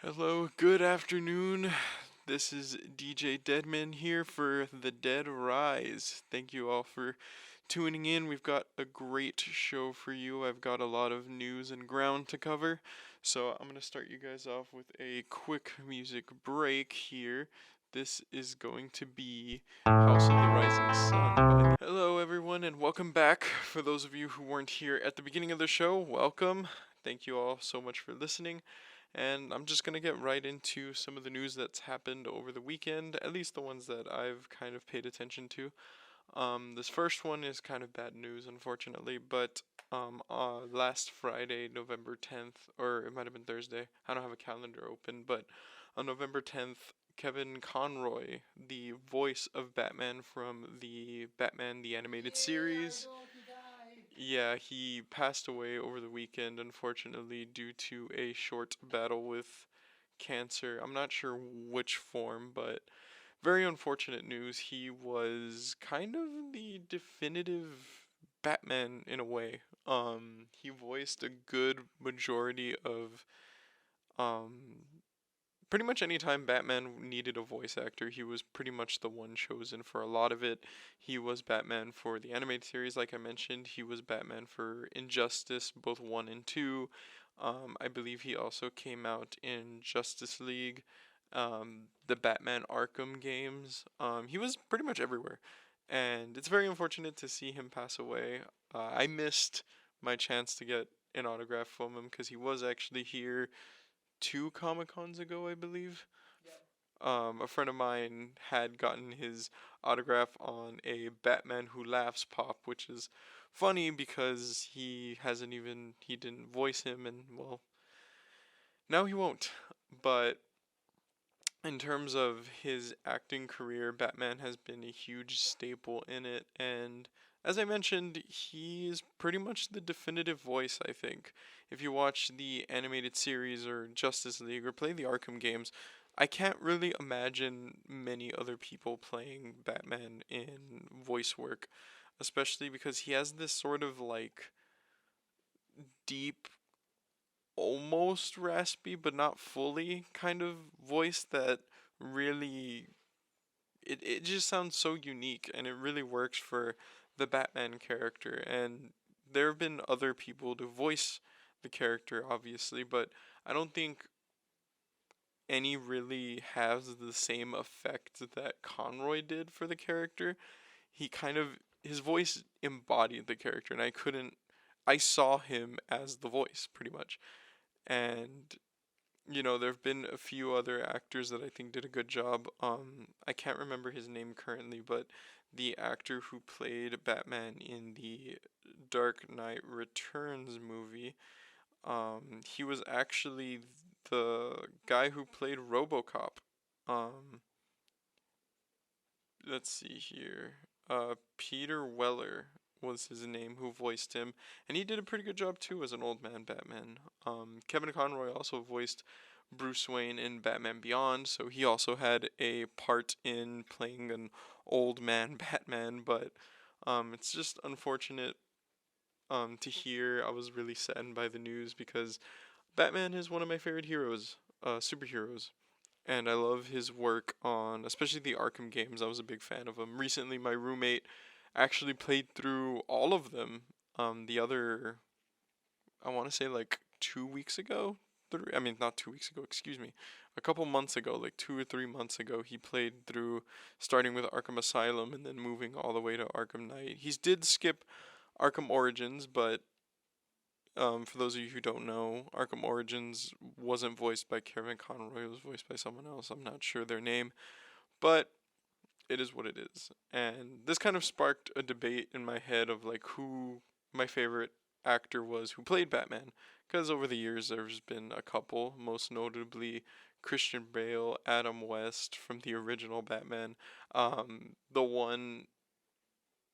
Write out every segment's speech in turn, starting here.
Hello, good afternoon. This is DJ Deadman here for The Dead Rise. Thank you all for tuning in. We've got a great show for you. I've got a lot of news and ground to cover. So I'm going to start you guys off with a quick music break here. This is going to be House of the Rising Sun Hello, everyone, and welcome back. For those of you who weren't here at the beginning of the show, welcome. Thank you all so much for listening. And I'm just going to get right into some of the news that's happened over the weekend, at least the ones that I've kind of paid attention to. This first one is kind of bad news, unfortunately, but last Friday, November 10th, or it might have been Thursday, I don't have a calendar open, but on November 10th, Kevin Conroy, the voice of Batman from the Batman the Animated Series, yeah, he passed away over the weekend, unfortunately, due to a short battle with cancer. I'm not sure which form, but very unfortunate news. He was kind of the definitive Batman in a way. He voiced a good majority of um pretty much anytime Batman needed a voice actor, he was pretty much the one chosen for a lot of it. He was Batman for the animated series, like I mentioned. He was Batman for Injustice, both 1 and 2. I believe he also came out in Justice League, the Batman Arkham games. He was pretty much everywhere. And it's very unfortunate to see him pass away. I missed my chance to get an autograph from him because he was actually here 2 Comic Cons ago, I believe. A friend of mine had gotten his autograph on a Batman Who Laughs pop, which is funny because he didn't voice him, and well, now he won't. But in terms of his acting career, Batman has been a huge staple in it, and as I mentioned, he is pretty much the definitive voice, I think. If you watch the animated series or Justice League or play the Arkham games, I can't really imagine many other people playing Batman in voice work, especially because he has this sort of like deep, almost raspy, but not fully kind of voice that really it just sounds so unique and it really works for the Batman character. And there have been other people to voice the character, obviously, but I don't think any really has the same effect that Conroy did for the character. He kind of his voice embodied the character, and I saw him as the voice pretty much. And there have been a few other actors that I think did a good job. I can't remember his name currently, but the actor who played Batman in the Dark Knight Returns movie, he was actually the guy who played RoboCop. Um, let's see here. Peter Weller was his name who voiced him, and he did a pretty good job too as an old man Batman. Kevin Conroy also voiced Bruce Wayne in Batman Beyond, so he also had a part in playing an old man Batman, but it's just unfortunate to hear. I was really saddened by the news because Batman is one of my favorite heroes, superheroes, and I love his work on, especially the Arkham games. I was a big fan of him. Recently, my roommate actually played through all of them. The other, I want to say like 2 weeks ago. I mean, not 2 weeks ago. Excuse me. A couple months ago, like 2 or 3 months ago, he played through, starting with Arkham Asylum and then moving all the way to Arkham Knight. He did skip Arkham Origins, but for those of you who don't know, Arkham Origins wasn't voiced by Kevin Conroy, it was voiced by someone else. I'm not sure their name, but it is what it is. And this kind of sparked a debate in my head of like who my favorite actor was who played Batman. Because over the years, there's been a couple, most notably Christian Bale, Adam West from the original Batman. The one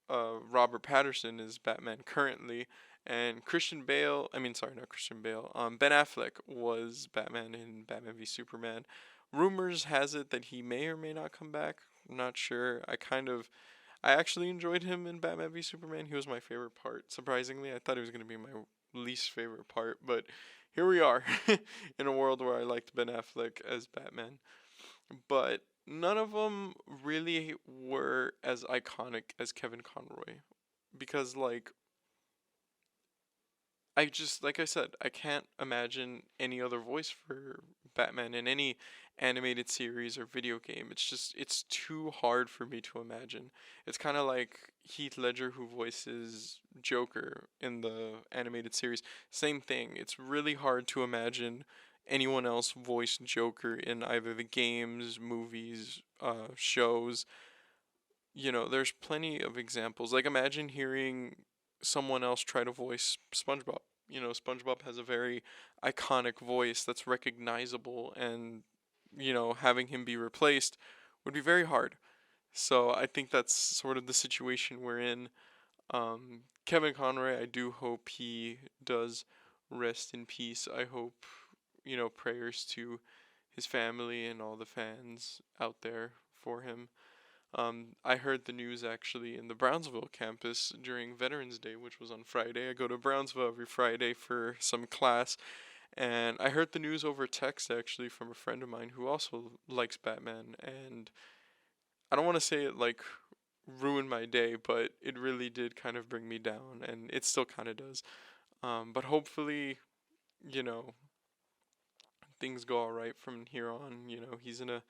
Robert Patterson is Batman currently, and Christian Bale. I mean, sorry, not Christian Bale. Ben Affleck was Batman in Batman v Superman. Rumors has it that he may or may not come back. I'm not sure. I actually enjoyed him in Batman v Superman. He was my favorite part. Surprisingly, I thought he was gonna be my least favorite part, but here we are in a world where I liked Ben Affleck as Batman, but none of them really were as iconic as Kevin Conroy because like I just like I said, I can't imagine any other voice for Batman in any animated series or video game. It's too hard for me to imagine. It's kind of like Heath Ledger who voices Joker in the animated series. Same thing. It's really hard to imagine anyone else voice Joker in either the games, movies, shows. There's plenty of examples. Like imagine hearing someone else try to voice SpongeBob. SpongeBob has a very iconic voice that's recognizable, and having him be replaced would be very hard. So I think that's sort of the situation we're in. Kevin Conroy, I do hope he does rest in peace. I hope, prayers to his family and all the fans out there for him. I heard the news actually in the Brownsville campus during Veterans Day, which was on Friday. I go to Brownsville every Friday for some class, and I heard the news over text actually from a friend of mine who also likes Batman. And I don't want to say it like ruined my day, but it really did kind of bring me down, and it still kind of does. But hopefully, you know, things go all right from here on. He's in a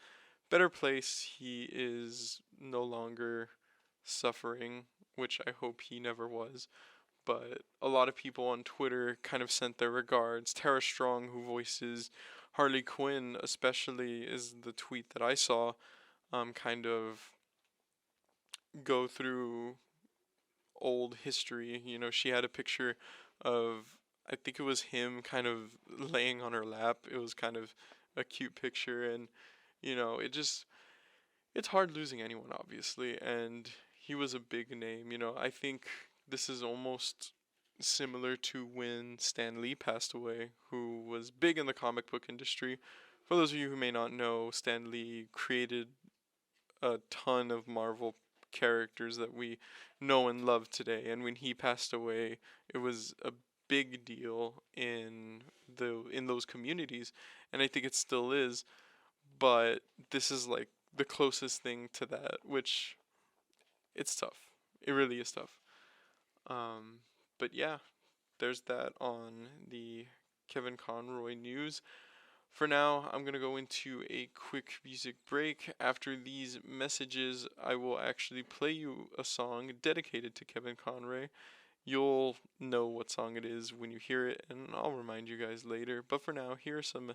better place. He is no longer suffering, which I hope he never was. But a lot of people on Twitter kind of sent their regards. Tara Strong, who voices Harley Quinn, especially, is the tweet that I saw. Kind of go through old history. She had a picture of, I think it was him kind of laying on her lap. It was kind of a cute picture, and it's hard losing anyone, obviously, and he was a big name. I think this is almost similar to when Stan Lee passed away, who was big in the comic book industry. For those of you who may not know, Stan Lee created a ton of Marvel characters that we know and love today, and when he passed away, it was a big deal in those communities, and I think it still is. But this is like the closest thing to that, which it's tough. It really is tough. Um, but yeah, there's that on the Kevin Conroy news. For now, I'm going to go into a quick music break. After these messages, I will actually play you a song dedicated to Kevin Conroy. You'll know what song it is when you hear it, and I'll remind you guys later. But for now, here are some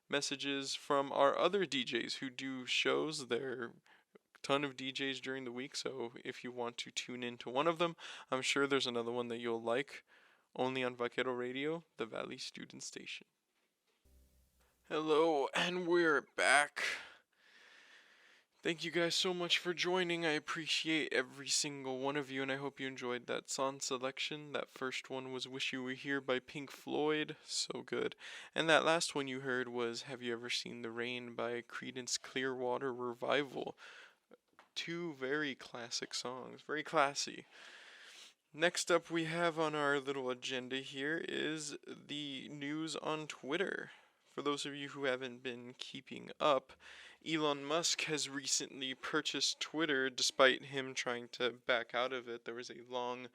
messages from our other DJs who do shows. There are a ton of DJs during the week, so if you want to tune into one of them, I'm sure there's another one that you'll like. Only on Vaquero Radio, the Valley Student Station. Hello, and we're back. Thank you guys so much for joining. I appreciate every single one of you, and I hope you enjoyed that song selection. That first one was Wish You Were Here by Pink Floyd. So good. And that last one you heard was Have You Ever Seen the Rain by Creedence Clearwater Revival. Two very classic songs. Very classy. Next up we have on our little agenda here is the news on Twitter. For those of you who haven't been keeping up, Elon Musk has recently purchased Twitter despite him trying to back out of it. There was a long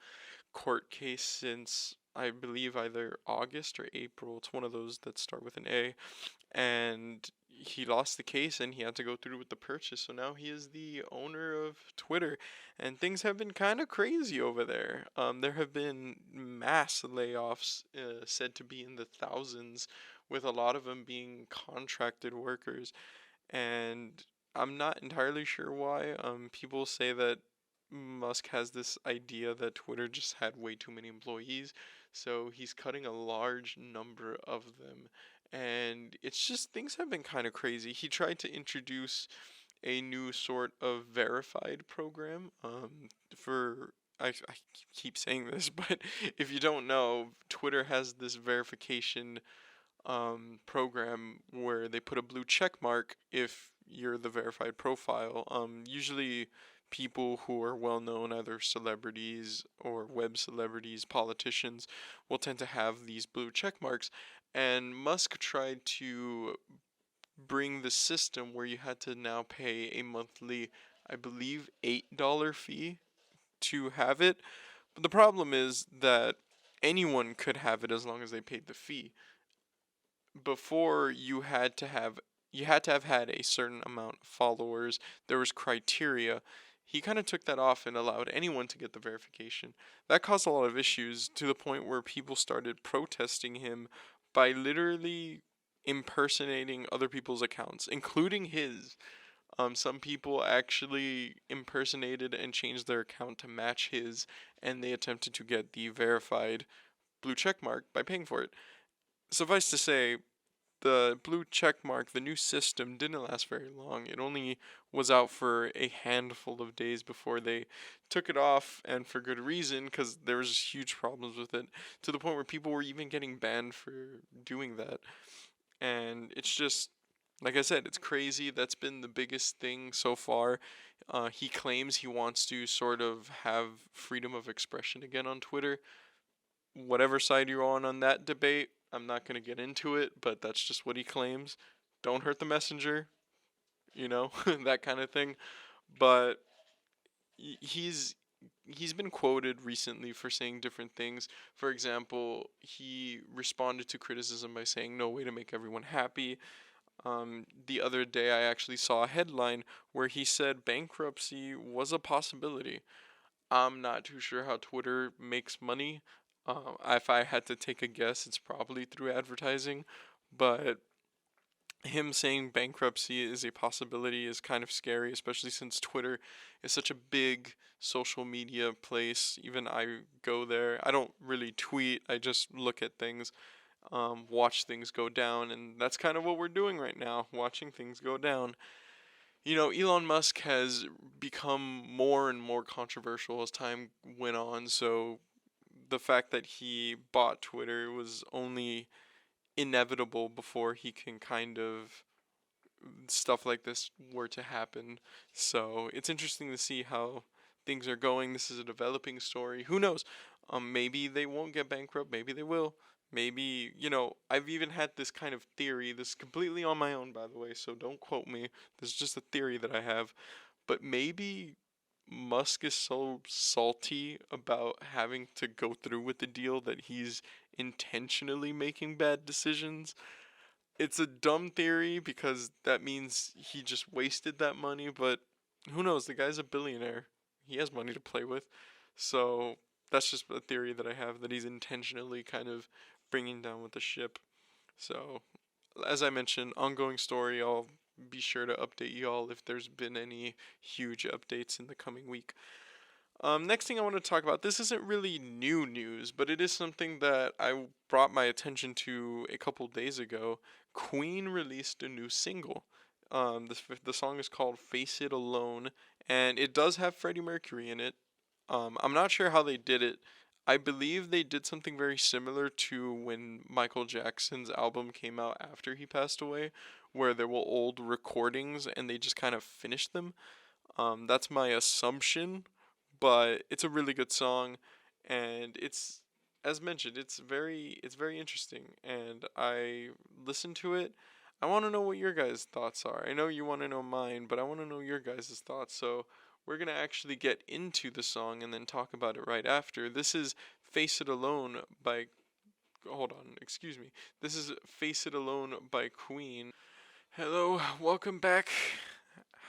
court case since, I believe, either August or April. It's one of those that start with an A. And he lost the case and he had to go through with the purchase. So now he is the owner of Twitter. And things have been kind of crazy over there. There have been mass layoffs, said to be in the thousands, with a lot of them being contracted workers. And I'm not entirely sure why. People say that Musk has this idea that Twitter just had way too many employees, so he's cutting a large number of them. And it's just things have been kind of crazy. He tried to introduce a new sort of verified program for I keep saying this, but if you don't know, Twitter has this verification program where they put a blue check mark if you're the verified profile. Usually people who are well known, either celebrities or web celebrities, politicians, will tend to have these blue check marks. And Musk tried to bring the system where you had to now pay a monthly, I believe, $8 fee to have it. But the problem is that anyone could have it as long as they paid the fee. Before you had to have had a certain amount of followers. There was criteria. He kind of took that off and allowed anyone to get the verification. That caused a lot of issues to the point where people started protesting him by literally impersonating other people's accounts, including his. Some people actually impersonated and changed their account to match his, and they attempted to get the verified blue check mark by paying for it. Suffice to say, the blue check mark, the new system, didn't last very long. It only was out for a handful of days before they took it off, and for good reason, because there was huge problems with it, to the point where people were even getting banned for doing that. And it's just, like I said, it's crazy. That's been the biggest thing so far. He claims he wants to sort of have freedom of expression again on Twitter. Whatever side you're on that debate, I'm not going to get into it, but that's just what he claims. Don't hurt the messenger, that kind of thing. But he's he's been quoted recently for saying different things. For example, he responded to criticism by saying no way to make everyone happy. The other day I actually saw a headline where he said bankruptcy was a possibility. I'm not too sure how Twitter makes money. If I had to take a guess, it's probably through advertising. But him saying bankruptcy is a possibility is kind of scary, especially since Twitter is such a big social media place. Even I go there. I don't really tweet, I just look at things, watch things go down, and that's kind of what we're doing right now, watching things go down. Elon Musk has become more and more controversial as time went on, so the fact that he bought Twitter was only inevitable before he can kind of stuff like this were to happen. So it's interesting to see how things are going. This is a developing story. Who knows? Maybe they won't get bankrupt. Maybe they will. Maybe, I've even had this kind of theory. This is completely on my own, by the way, so don't quote me. This is just a theory that I have. But maybe Musk is so salty about having to go through with the deal that he's intentionally making bad decisions. It's a dumb theory because that means he just wasted that money, but who knows? The guy's a billionaire. He has money to play with. So that's just a theory that I have, that he's intentionally kind of bringing down with the ship. So, as I mentioned, ongoing story. I'll be sure to update you all if there's been any huge updates in the coming week. Next thing I want to talk about, this isn't really new news, but it is something that I brought my attention to a couple days ago. Queen released a new single. The song is called "Face It Alone," and it does have Freddie Mercury in it. I'm not sure how they did it. I believe they did something very similar to when Michael Jackson's album came out after he passed away, where there were old recordings and they just kind of finished them. That's my assumption, but it's a really good song, and it's, as mentioned, it's very interesting, and I listened to it. I want to know what your guys' thoughts are. I know you want to know mine, but I want to know your guys' thoughts. So we're gonna actually get into the song and then talk about it right after. This is "Face It Alone" by. Hold on, excuse me. This is "Face It Alone" by Queen. Hello, welcome back.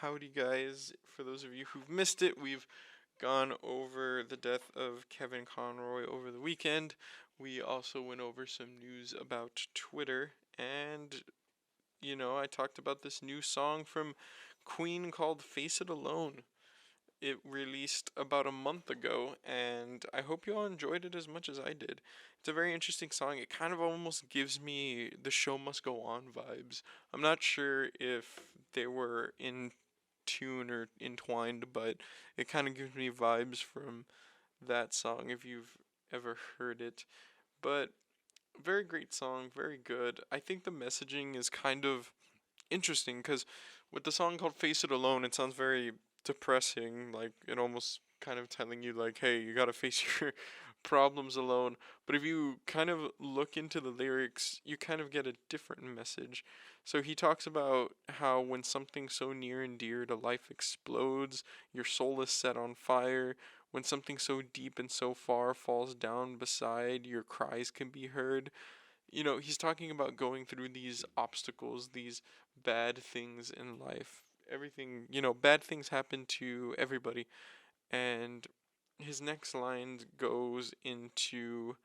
Howdy, guys. For those of you who've missed it, we've gone over the death of Kevin Conroy over the weekend. We also went over some news about Twitter, and I talked about this new song from Queen called "Face It Alone." It released about a month ago, and I hope you all enjoyed it as much as I did. It's a very interesting song. It kind of almost gives me the "Show Must Go On" vibes. I'm not sure if they were in tune or entwined, but it kind of gives me vibes from that song if you've ever heard it. But very great song, very good. I think the messaging is kind of interesting because with the song called "Face It Alone," it sounds very depressing. Like, it almost kind of telling you, like, hey, you gotta face your problems alone. But if you kind of look into the lyrics, you kind of get a different message. So he talks about how when something so near and dear to life explodes, your soul is set on fire. When something so deep and so far falls down beside, your cries can be heard. He's talking about going through these obstacles, these bad things in life. Everything, bad things happen to everybody. And his next line goes into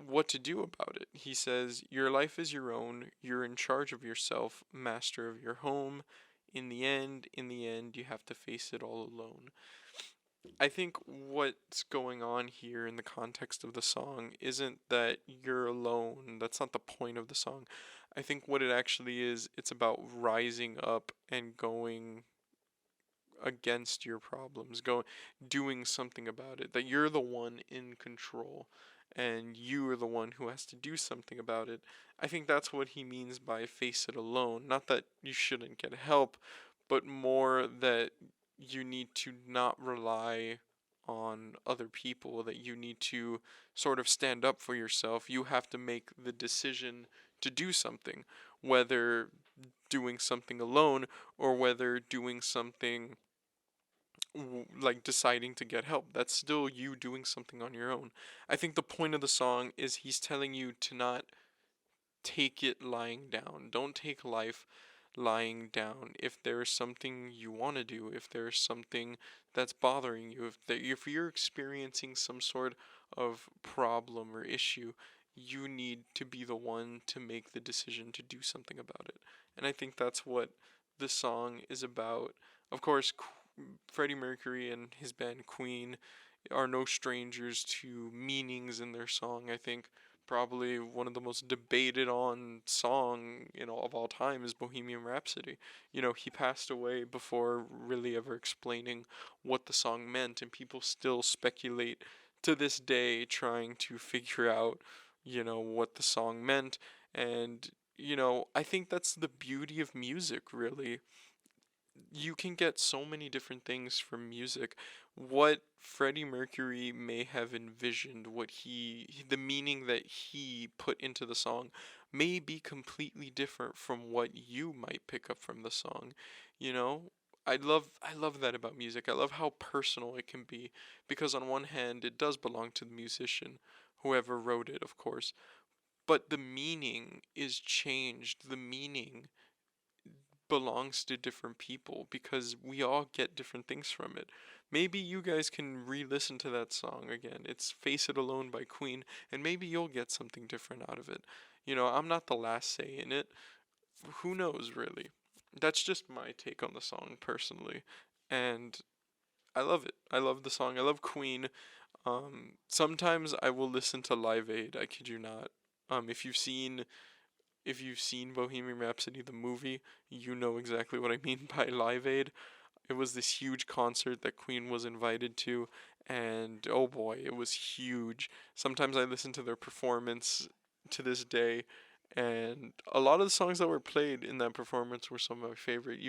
what to do about it. He says, "Your life is your own. You're in charge of yourself, master of your home. In the end, you have to face it all alone." I think what's going on here in the context of the song isn't that you're alone. That's not the point of the song. I think what it actually is, it's about rising up and going against your problems, doing something about it. That you're the one in control and you are the one who has to do something about it. I think that's what he means by face it alone. Not that you shouldn't get help, but more that you need to not rely on other people, that you need to sort of stand up for yourself. You have to make the decision to do something, whether doing something alone or whether doing something like deciding to get help. That's still you doing something on your own. I think the point of the song is he's telling you to not take it lying down. Don't take life lying down. If there's something you want to do, if there's something that's bothering you, if you're experiencing some sort of problem or issue, you need to be the one to make the decision to do something about it. And I think that's what the song is about. Of course, Freddie Mercury and his band Queen are no strangers to meanings in their song. I think probably one of the most debated on song of all time is Bohemian Rhapsody. He passed away before really ever explaining what the song meant, and people still speculate to this day trying to figure out what the song meant. And I think that's the beauty of music, really. You can get so many different things from music. What Freddie Mercury may have envisioned, the meaning that he put into the song, may be completely different from what you might pick up from the song. You know, I love that about music. I love how personal it can be, because on one hand, it does belong to the musician, whoever wrote it, of course, but the meaning is changed. The meaning belongs to different people because we all get different things from it. Maybe you guys can re-listen to that song again. It's Face It Alone by Queen, and maybe you'll get something different out of it. I'm not the last say in it. Who knows, really? That's just my take on the song personally. And I love it. I love the song. I love Queen. Sometimes I will listen to Live Aid. I kid you not. Um, if you've seen if you've seen Bohemian Rhapsody the movie, you know exactly what I mean by Live Aid. It was this huge concert that Queen was invited to, and oh boy, it was huge. Sometimes I listen to their performance to this day, and a lot of the songs that were played in that performance were some of my favorite.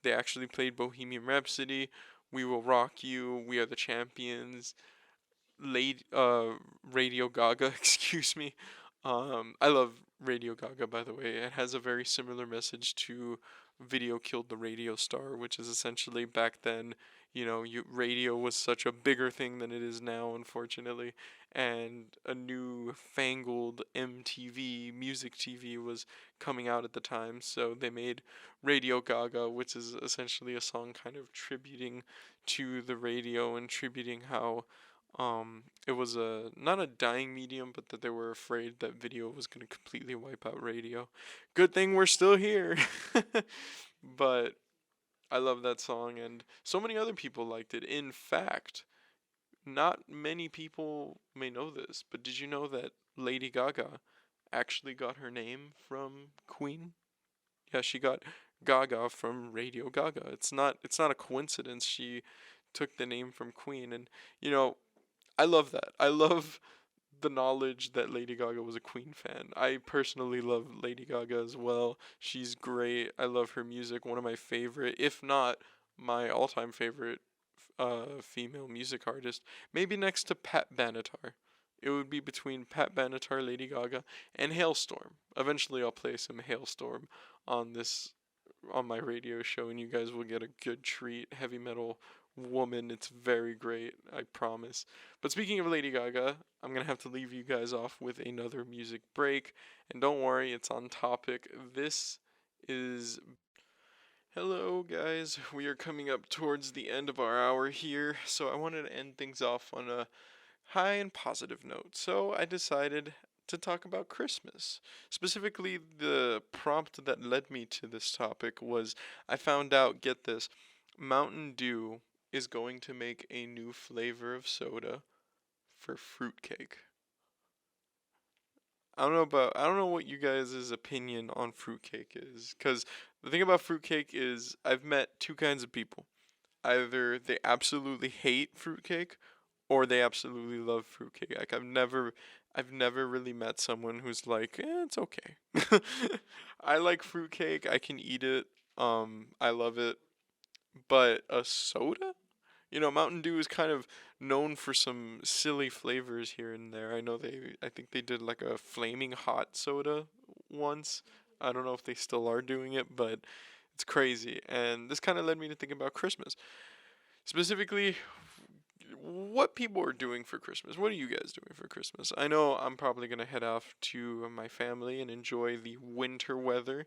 They actually played Bohemian Rhapsody, We Will Rock You, We Are the Champions, late Radio Gaga, excuse me. I love Radio Gaga, by the way. It has a very similar message to Video Killed the Radio Star, which is essentially back then, radio was such a bigger thing than it is now, unfortunately, and a new fangled MTV, music TV, was coming out at the time, so they made Radio Gaga, which is essentially a song kind of tributing to the radio and tributing how it was a not a dying medium, but that they were afraid that video was going to completely wipe out radio. Good thing we're still here. But I love that song, and so many other people liked it. In fact, not many people may know this, but did you know that Lady Gaga actually got her name from Queen? Yeah, she got Gaga from Radio Gaga. It's not a coincidence. She took the name from Queen, and you know I love that. I love the knowledge that Lady Gaga was a Queen fan. I personally love Lady Gaga as well. She's great. I love her music. One of my favorite, if not my all-time favorite female music artist. Maybe next to Pat Benatar. It would be between Pat Benatar, Lady Gaga, and Hailstorm. Eventually, I'll play some Hailstorm on my radio show, and you guys will get a good treat. Heavy metal woman, it's very great, I promise. But speaking of Lady Gaga, I'm gonna have to leave you guys off with another music break, and don't worry, it's on topic. This is Hello, guys. We are coming up towards the end of our hour here, so I wanted to end things off on a high and positive note. So I decided to talk about Christmas. Specifically, the prompt that led me to this topic was I found out, get this, Mountain Dew is going to make a new flavor of soda for fruitcake. I don't know what you guys' opinion on fruitcake is, because the thing about fruitcake is I've met two kinds of people. Either they absolutely hate fruitcake or they absolutely love fruitcake. Like I've never really met someone who's like, it's okay. I like fruitcake, I can eat it. I love it. But a soda? Mountain Dew is kind of known for some silly flavors here and there. I think they did like a flaming hot soda once. I don't know if they still are doing it, but it's crazy. And this kind of led me to think about Christmas. Specifically, what people are doing for Christmas. What are you guys doing for Christmas? I know I'm probably going to head off to my family and enjoy the winter weather.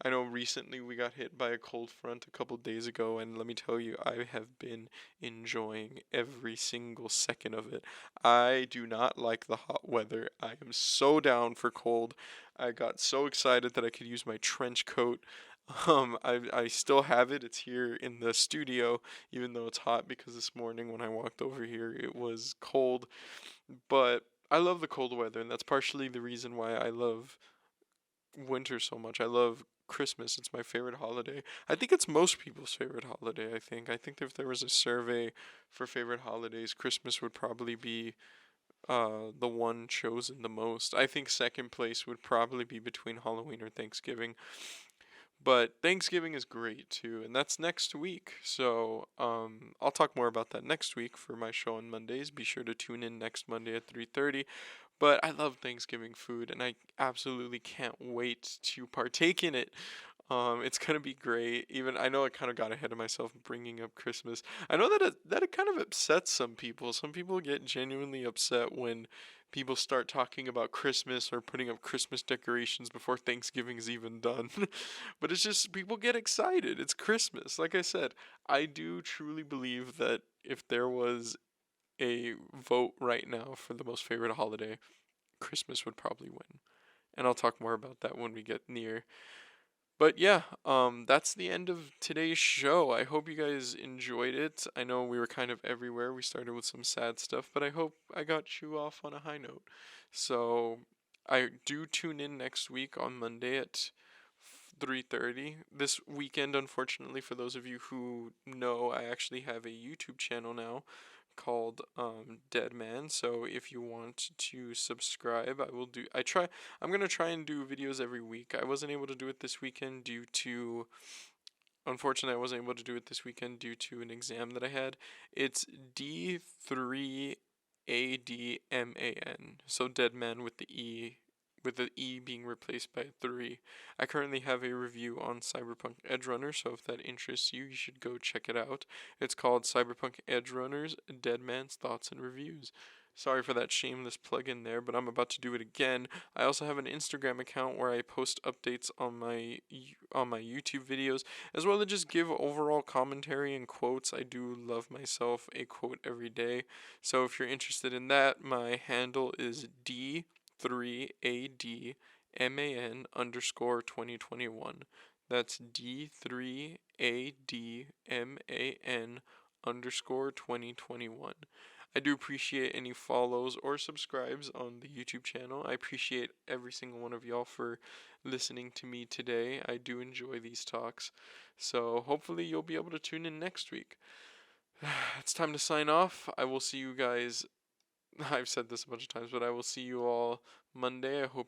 I know recently we got hit by a cold front a couple days ago, and let me tell you, I have been enjoying every single second of it. I do not like the hot weather. I am so down for cold. I got so excited that I could use my trench coat. I still have it. It's here in the studio, even though it's hot because this morning when I walked over here, it was cold. But I love the cold weather, and that's partially the reason why I love winter so much. I love Christmas. It's my favorite holiday. I think it's most people's favorite holiday, I think. I think if there was a survey for favorite holidays, Christmas would probably be the one chosen the most. I think second place would probably be between Halloween or Thanksgiving. But Thanksgiving is great too, and that's next week. So I'll talk more about that next week for my show on Mondays. Be sure to tune in next Monday at 3:30. But I love Thanksgiving food, and I absolutely can't wait to partake in it. It's gonna be great. Even I know I kind of got ahead of myself bringing up Christmas. I know that it kind of upsets some people. Some people get genuinely upset when people start talking about Christmas or putting up Christmas decorations before Thanksgiving is even done. But it's just people get excited. It's Christmas. Like I said, I do truly believe that if there was a vote right now for the most favorite holiday, Christmas would probably win. And I'll talk more about that when we get near. But yeah, that's the end of today's show. I hope you guys enjoyed it. I know we were kind of everywhere. We started with some sad stuff, but I hope I got you off on a high note. So I do tune in next week on Monday at 3:30. This weekend, unfortunately, for those of you who know, I actually have a YouTube channel now called Dead Man. So if you want to subscribe, I'm gonna try and do videos every week. I wasn't able to do it this weekend due to unfortunately I wasn't able to do it this weekend due to an exam that I had. It's D3ADMAN. So Dead Man with the E being replaced by a 3. I currently have a review on Cyberpunk Edgerunner, so if that interests you, you should go check it out. It's called Cyberpunk Edgerunner's Dead Man's Thoughts and Reviews. Sorry for that shameless plug in there, but I'm about to do it again. I also have an Instagram account where I post updates on my YouTube videos, as well as just give overall commentary and quotes. I do love myself a quote every day. So if you're interested in that, my handle is D3ADMAN underscore 2021. That's D3ADMAN underscore 2021. I do appreciate any follows or subscribes on the YouTube channel. I appreciate every single one of y'all for listening to me today. I do enjoy these talks. So hopefully you'll be able to tune in next week. It's time to sign off. I will see you guys. I've said this a bunch of times, but I will see you all Monday. I hope